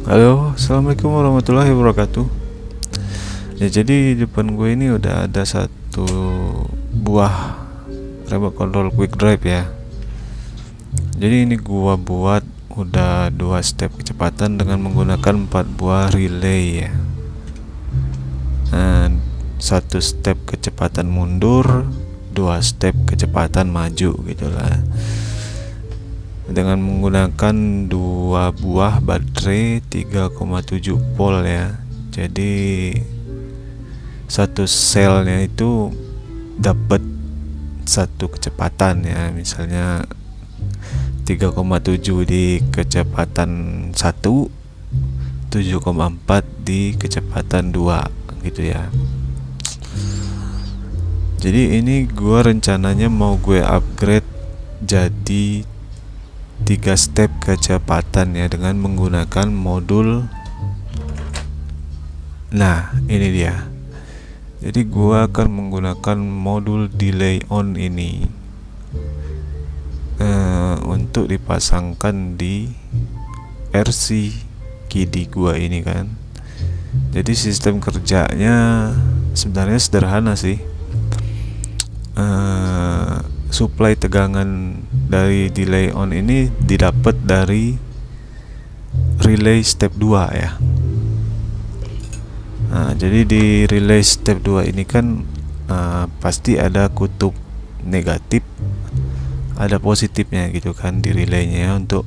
Halo, assalamualaikum warahmatullahi wabarakatuh. Ya, jadi di depan gue ini udah ada satu buah remote control quick drive ya. Jadi ini gua buat udah 2 step kecepatan dengan menggunakan 4 buah relay ya. Dan 1 step kecepatan mundur, 2 step kecepatan maju gitulah. Dengan menggunakan 2 buah baterai 3,7 volt ya. Jadi satu selnya itu dapat satu kecepatan ya, misalnya 3,7 di kecepatan 1, 7,4 di kecepatan 2 gitu ya. Jadi ini gua rencananya mau gue upgrade jadi 3 step kecepatan ya dengan menggunakan modul. Nah, ini dia. Jadi gua akan menggunakan modul delay on ini untuk dipasangkan di RC KIDI gua ini kan. Jadi sistem kerjanya sebenarnya sederhana sih. Supply tegangan dari delay on ini didapat dari relay step 2 ya. Nah, jadi di relay step 2 ini kan pasti ada kutub negatif, ada positifnya gitu kan di relaynya untuk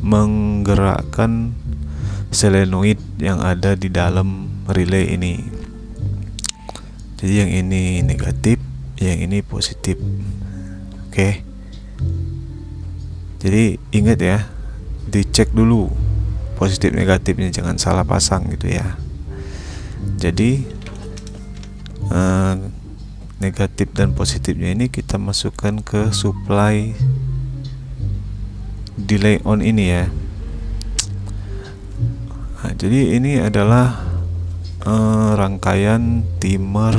menggerakkan solenoid yang ada di dalam relay ini. Jadi yang ini negatif, yang ini positif. Oke. Jadi ingat ya, dicek dulu positif negatifnya, jangan salah pasang gitu ya. Jadi negatif dan positifnya ini kita masukkan ke supply delay on ini ya. Nah, jadi ini adalah rangkaian timer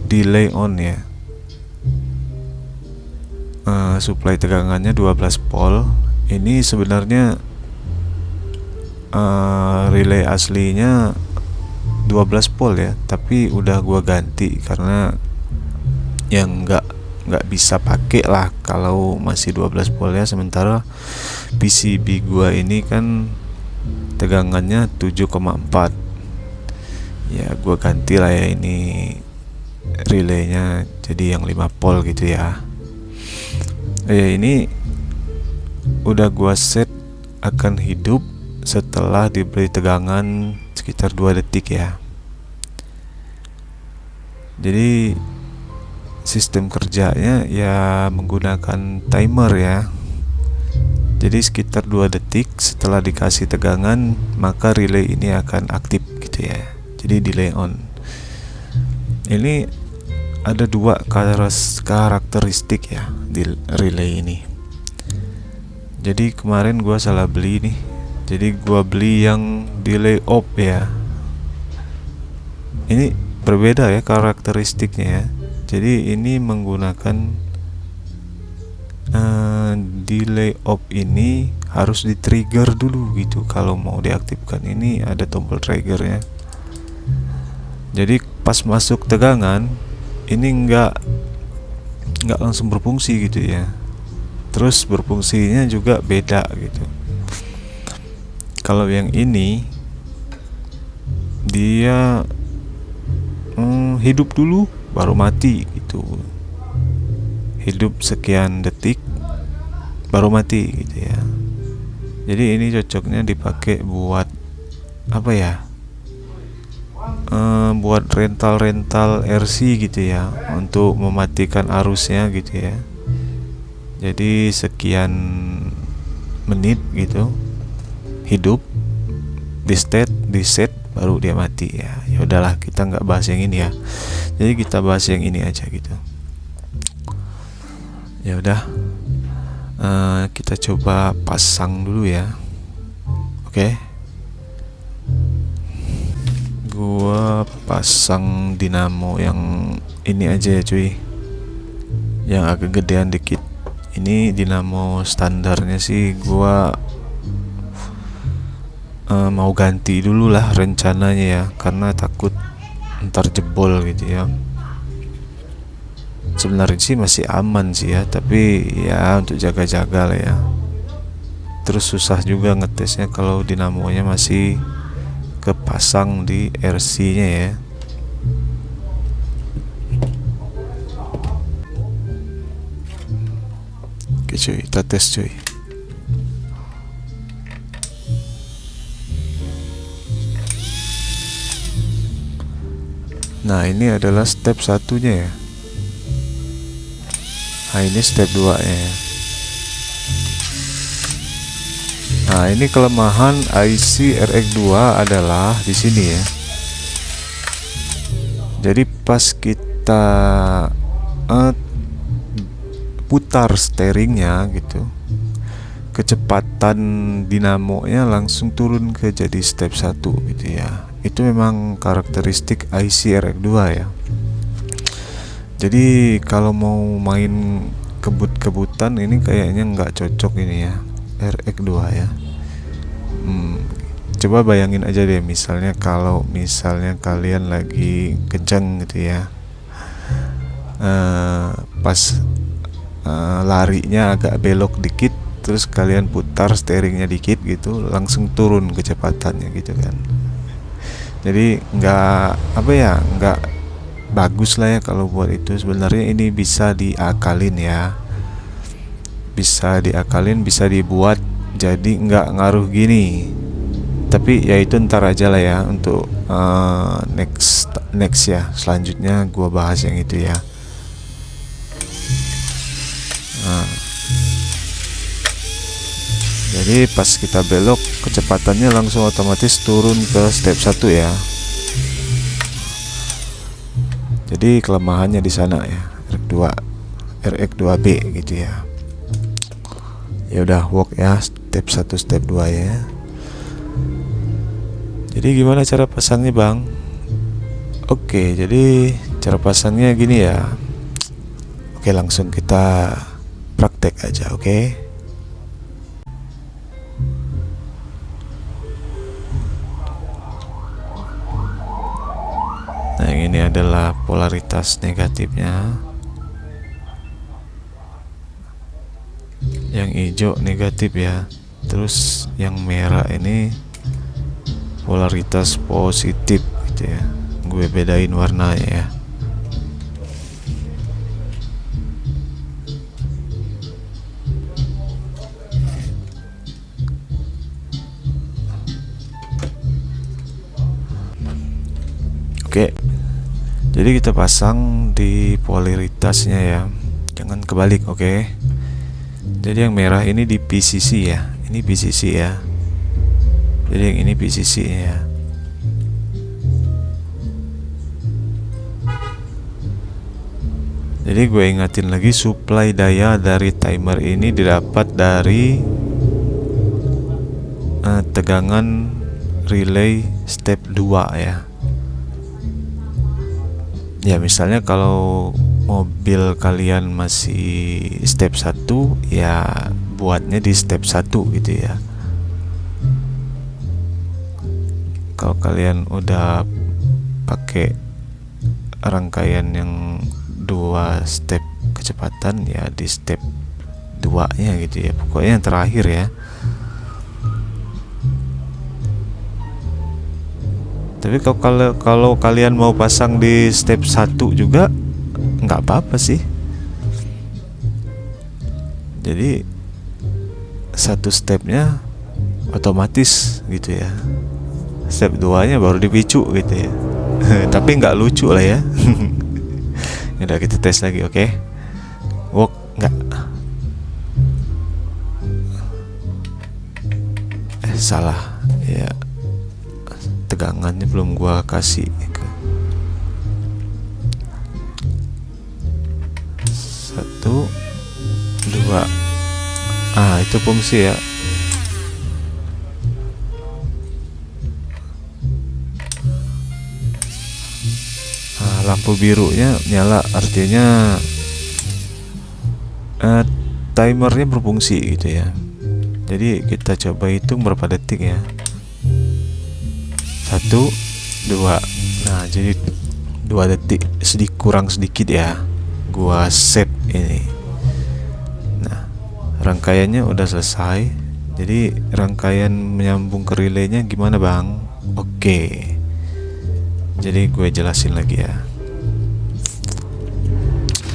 delay on ya. Supply tegangannya 12 volt. Ini sebenarnya relay aslinya 12 volt ya, tapi udah gua ganti karena yang nggak bisa pakai lah kalau masih 12 volt ya. Sementara PCB gua ini kan tegangannya 7,4 ya, gua ganti lah ya ini relaynya jadi yang 5 volt gitu ya. Ini udah gua set akan hidup setelah diberi tegangan sekitar 2 detik ya. Jadi sistem kerjanya ya menggunakan timer ya. Jadi sekitar 2 detik setelah dikasih tegangan maka relay ini akan aktif gitu ya. Jadi delay on. Ini ada 2 karakteristik ya di relay ini. Jadi kemarin gua salah beli nih. Jadi gua beli yang delay off ya. Ini berbeda ya karakteristiknya ya. Jadi ini menggunakan delay off ini harus di trigger dulu gitu. Kalau mau diaktifkan ini ada tombol triggernya. Jadi pas masuk tegangan ini nggak langsung berfungsi gitu ya. Terus berfungsinya juga beda gitu. Kalau yang ini dia hidup dulu baru mati gitu. Hidup sekian detik baru mati gitu ya. Jadi ini cocoknya dipakai buat apa ya? Buat rental RC gitu ya, untuk mematikan arusnya gitu ya. Jadi sekian menit gitu hidup, di set baru dia mati ya. Ya udahlah, kita nggak bahas yang ini ya. Jadi kita bahas yang ini aja gitu. Ya udah, kita coba pasang dulu ya. Oke. Gua pasang dinamo yang ini aja ya cuy, yang agak gedean dikit. Ini dinamo standarnya sih gua mau ganti dulu lah rencananya ya, karena takut ntar jebol gitu ya. Sebenarnya sih masih aman sih ya, tapi ya untuk jaga-jaga lah ya. Terus susah juga ngetesnya kalau dinamonya masih kepasang di RC nya ya. Oke cuy, kita tes cuy. Nah ini adalah step satunya ya. Nah ini step 2 nya. Nah ini kelemahan IC RX2 adalah di sini ya. Jadi pas kita putar steeringnya gitu, kecepatan dinamonya langsung turun ke jadi step 1 gitu ya. Itu memang karakteristik IC RX2 ya. Jadi kalau mau main kebut-kebutan ini kayaknya nggak cocok ini ya, RX2 ya. Coba bayangin aja deh, misalnya kalau misalnya kalian lagi kenceng gitu ya, pas larinya agak belok dikit, terus kalian putar steeringnya dikit gitu, langsung turun kecepatannya gitu kan. Jadi nggak bagus lah ya kalau buat itu. Sebenarnya ini bisa diakalin ya, bisa dibuat jadi nggak ngaruh gini. Tapi ya itu ntar aja lah ya, untuk next ya, selanjutnya gua bahas yang itu ya. Nah, jadi pas kita belok, kecepatannya langsung otomatis turun ke step 1 ya. Jadi kelemahannya di sana ya, RX2B gitu ya. Ya udah work ya, step 1 step 2 ya. Jadi gimana cara pasangnya bang? Oke, jadi cara pasangnya gini ya. Oke, langsung kita praktek aja, oke? Nah, yang ini adalah polaritas negatifnya. Yang hijau negatif ya. Terus yang merah ini polaritas positif gitu ya. Gue bedain warnanya ya. Oke, jadi kita pasang di polaritasnya ya, jangan kebalik. Oke, jadi yang merah ini di PCC ya, ini PCC ya, jadi yang ini PCC ya. Jadi gue ingatin lagi, suplai daya dari timer ini didapat dari tegangan relay step 2 ya. Ya misalnya kalau mobil kalian masih step 1 ya, buatnya di step 1 gitu ya. Kalau kalian udah pakai rangkaian yang 2 step kecepatan ya, di step 2 nya gitu ya, pokoknya yang terakhir ya. Tapi kalau kalian mau pasang di step 1 juga nggak apa-apa sih. Jadi satu stepnya otomatis gitu ya, step 2 nya baru dipicu gitu ya. Tapi nggak lucu lah ya. Udah, kita tes lagi, oke? Work nggak? Salah ya, tegangannya belum gua kasih. 1, 2. Itu fungsi ya. Lampu birunya nyala, artinya timernya berfungsi gitu ya. Jadi kita coba hitung berapa detik ya. 1 2. Nah, jadi 2 detik kurang sedikit ya gua set ini. Nah, rangkaiannya udah selesai. Jadi rangkaian menyambung ke relaynya gimana bang? Oke, jadi gue jelasin lagi ya.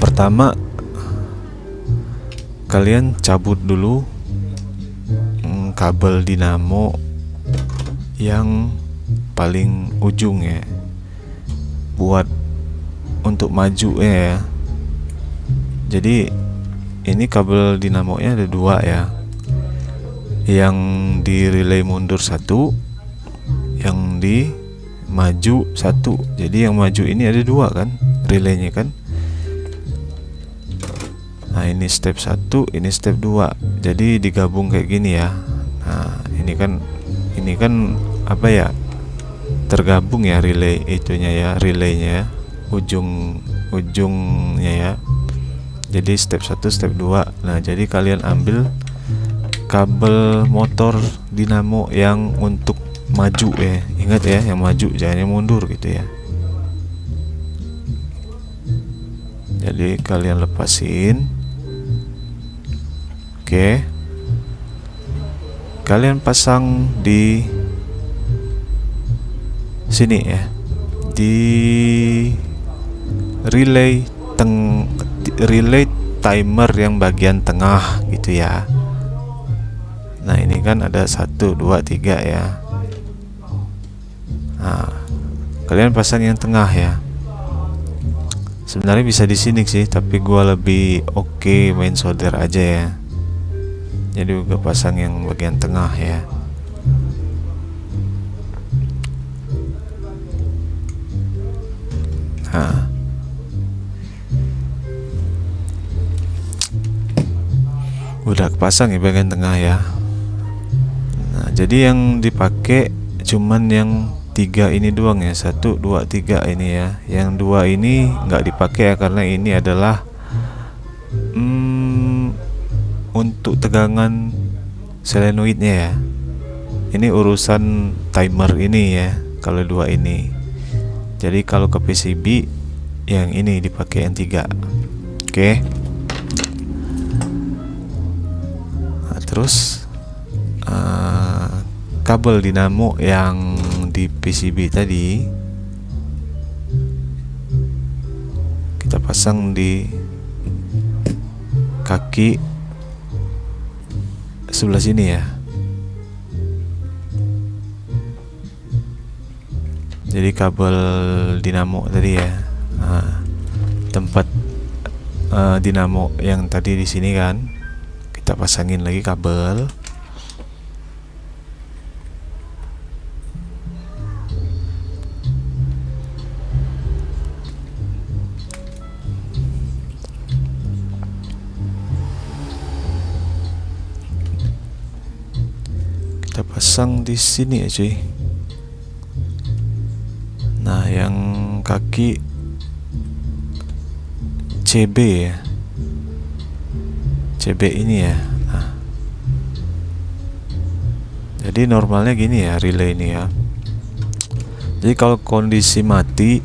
Pertama, kalian cabut dulu kabel dinamo yang paling ujung ya, buat untuk maju ya. Jadi ini kabel dinamonya ada 2 ya, yang di relay mundur 1, yang di maju 1. Jadi yang maju ini ada 2 kan relaynya kan. Nah, ini step 1, ini step 2. Jadi digabung kayak gini ya. Nah, ini kan apa ya? Tergabung ya relay itunya ya, relaynya ya, ujungnya ya. Jadi step 1, step 2. Nah, jadi kalian ambil kabel motor dinamo yang untuk maju ya. Ingat ya, yang maju, jangan yang mundur gitu ya. Jadi kalian lepasin. Oke, kalian pasang di sini ya, di relay timer yang bagian tengah gitu ya. Nah, ini kan ada 1 2 3 ya. Nah, kalian pasang yang tengah ya. Sebenarnya bisa di sini sih, tapi gua lebih oke main solder aja ya. Jadi gue pasang yang bagian tengah ya. Nah, udah kepasang ya bagian tengah ya. Nah, jadi yang dipakai cuman yang 3 ini doang ya, 1 2 3 ini ya. Yang 2 ini nggak dipakai ya, karena ini adalah untuk tegangan solenoidnya ya. Ini urusan timer ini ya, kalau 2 ini. Jadi kalau ke PCB yang ini dipakai yang 3. Oke. Nah, terus kabel dinamo yang di PCB tadi kita pasang di kaki sebelah sini ya. Jadi kabel dinamo tadi ya, tempat dinamo yang tadi di sini kan, kita pasangin lagi kabel. Kita pasang di sini ya cuy. Nah, yang kaki CB ya, CB ini ya. Nah, jadi normalnya gini ya relay ini ya. Jadi kalau kondisi mati,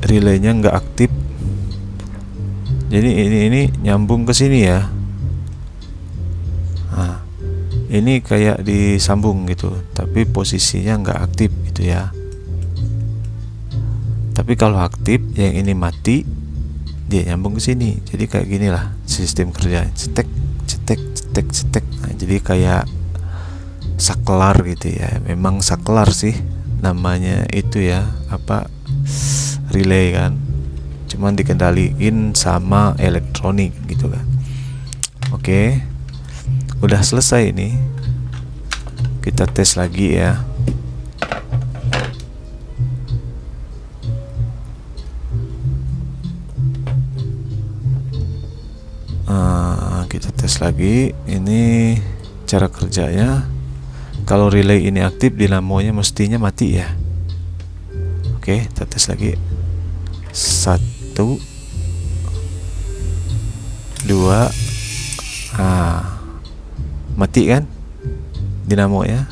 relaynya nggak aktif, jadi ini nyambung ke sini ya. Nah, ini kayak disambung gitu, tapi posisinya nggak aktif gitu ya. Tapi kalau aktif, yang ini mati, dia nyambung ke sini. Jadi kayak gini lah sistem kerja, cetek cetek cetek cetek. Nah, jadi kayak saklar gitu ya. Memang saklar sih namanya itu ya, apa, relay kan, cuman dikendaliin sama elektronik gitu kan. Oke, udah selesai ini, kita tes lagi ya. Kita tes lagi, ini cara kerjanya. Kalau relay ini aktif, dinamonya mestinya mati ya. Oke, kita tes lagi. 1 2, mati kan dinamonya.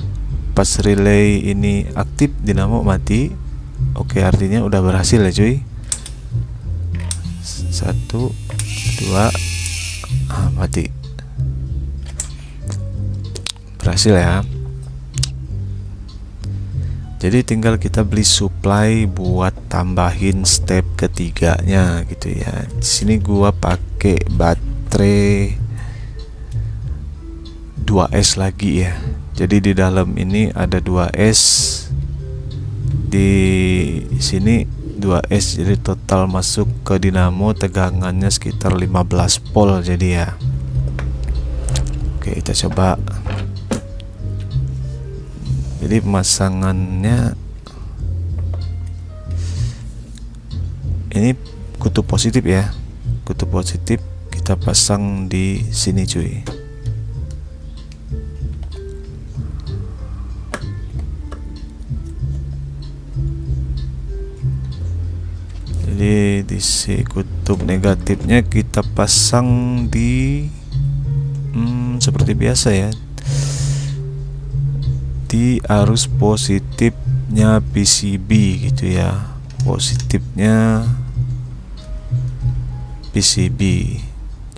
pas relay ini aktif dinamo mati. Oke, artinya udah berhasil ya cuy. 1 2 mati, berhasil ya. Jadi tinggal kita beli supply buat tambahin step ketiganya gitu ya. Di sini gua pakai baterai 2S lagi ya. Jadi di dalam ini ada 2S, di sini 2S, jadi total masuk ke dinamo tegangannya sekitar 15 volt jadi ya. Oke, kita coba. Jadi pemasangannya ini kutub positif ya, kutub positif kita pasang di sini cuy. Jadi di si kutub negatifnya kita pasang di seperti biasa ya, di arus positifnya PCB gitu ya, positifnya PCB.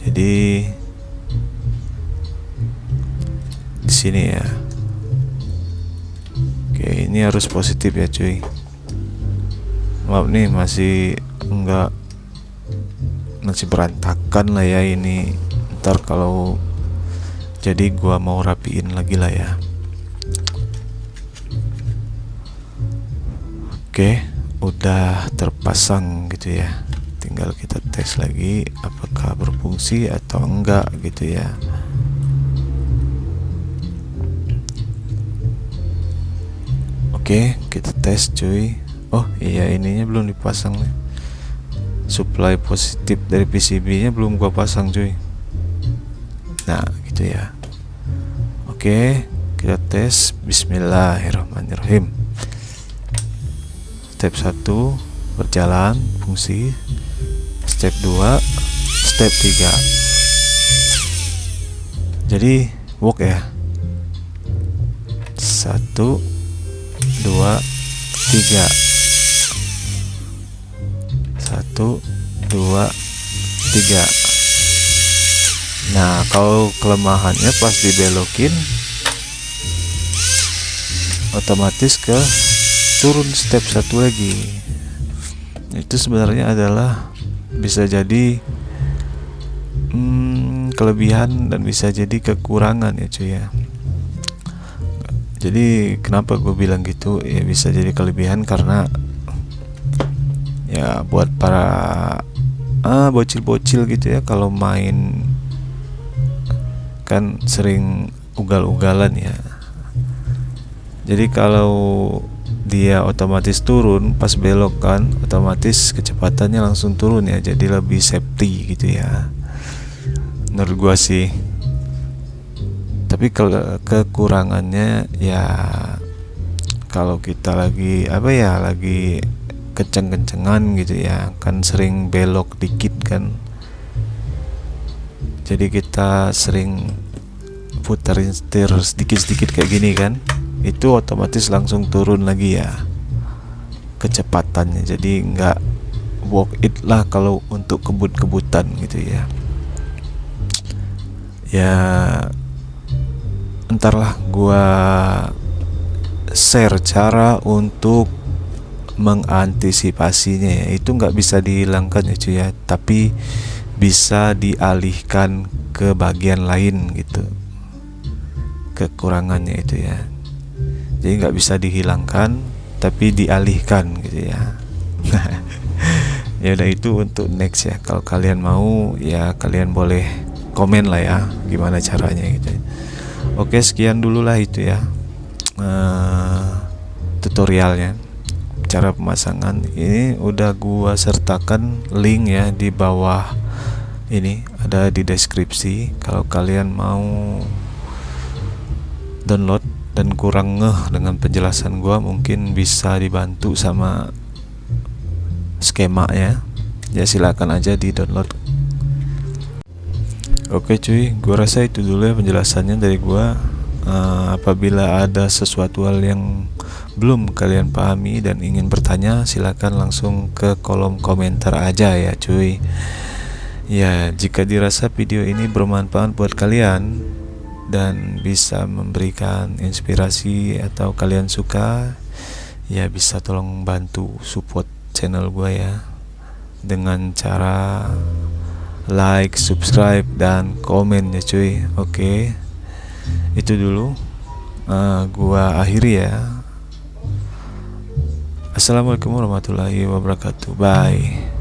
Jadi di sini ya. Oke, ini arus positif ya cuy. Maaf nih masih masih berantakan lah ya ini. Ntar kalau jadi gua mau rapiin lagi lah ya. Oke, udah terpasang gitu ya. Tinggal kita tes lagi apakah berfungsi atau enggak gitu ya. Oke, kita tes cuy. Oh iya, ininya belum dipasang nih. Supply positif dari PCB nya belum gua pasang cuy. Nah gitu ya. Oke, kita tes. Bismillahirrahmanirrahim. Step 1 berjalan fungsi. Step 2, step 3. Jadi work ya. 1 2 3. 1 2 3. Nah, kalau kelemahannya pas dibelokin otomatis ke turun step 1 lagi. Itu sebenarnya adalah bisa jadi kelebihan dan bisa jadi kekurangan ya cuy ya. Jadi kenapa gue bilang gitu ya, bisa jadi kelebihan karena ya buat para bocil-bocil gitu ya, kalau main kan sering ugal-ugalan ya. Jadi kalau dia otomatis turun pas belok kan, otomatis kecepatannya langsung turun ya, jadi lebih safety gitu ya menurut gua sih. Tapi kalau kekurangannya ya kalau kita lagi lagi kenceng-kencengan gitu ya, kan sering belok dikit kan, jadi kita sering puterin setir sedikit-sedikit kayak gini kan, itu otomatis langsung turun lagi ya kecepatannya. Jadi nggak worth it lah kalau untuk kebut-kebutan gitu ya. Ya entarlah gua share cara untuk mengantisipasinya ya. Itu nggak bisa dihilangkan ya cuy ya, tapi bisa dialihkan ke bagian lain gitu kekurangannya itu ya. Jadi nggak bisa dihilangkan tapi dialihkan gitu ya. Ya udah, itu untuk next ya. Kalau kalian mau ya kalian boleh komen lah ya gimana caranya gitu. Oke, sekian dulu lah itu ya tutorialnya, cara pemasangan. Ini udah gua sertakan link ya di bawah ini, ada di deskripsi. Kalau kalian mau download dan kurang ngeh dengan penjelasan gua, mungkin bisa dibantu sama skemanya ya, silakan aja di download. Oke cuy, gua rasa itu dulu ya penjelasannya dari gua. Apabila ada sesuatu hal yang belum kalian pahami dan ingin bertanya, silakan langsung ke kolom komentar aja ya cuy. Ya, jika dirasa video ini bermanfaat buat kalian dan bisa memberikan inspirasi atau kalian suka, ya bisa tolong bantu support channel gua ya dengan cara like, subscribe, dan komen ya cuy. Oke, itu dulu gua akhiri ya. Assalamualaikum warahmatullahi wabarakatuh. Bye.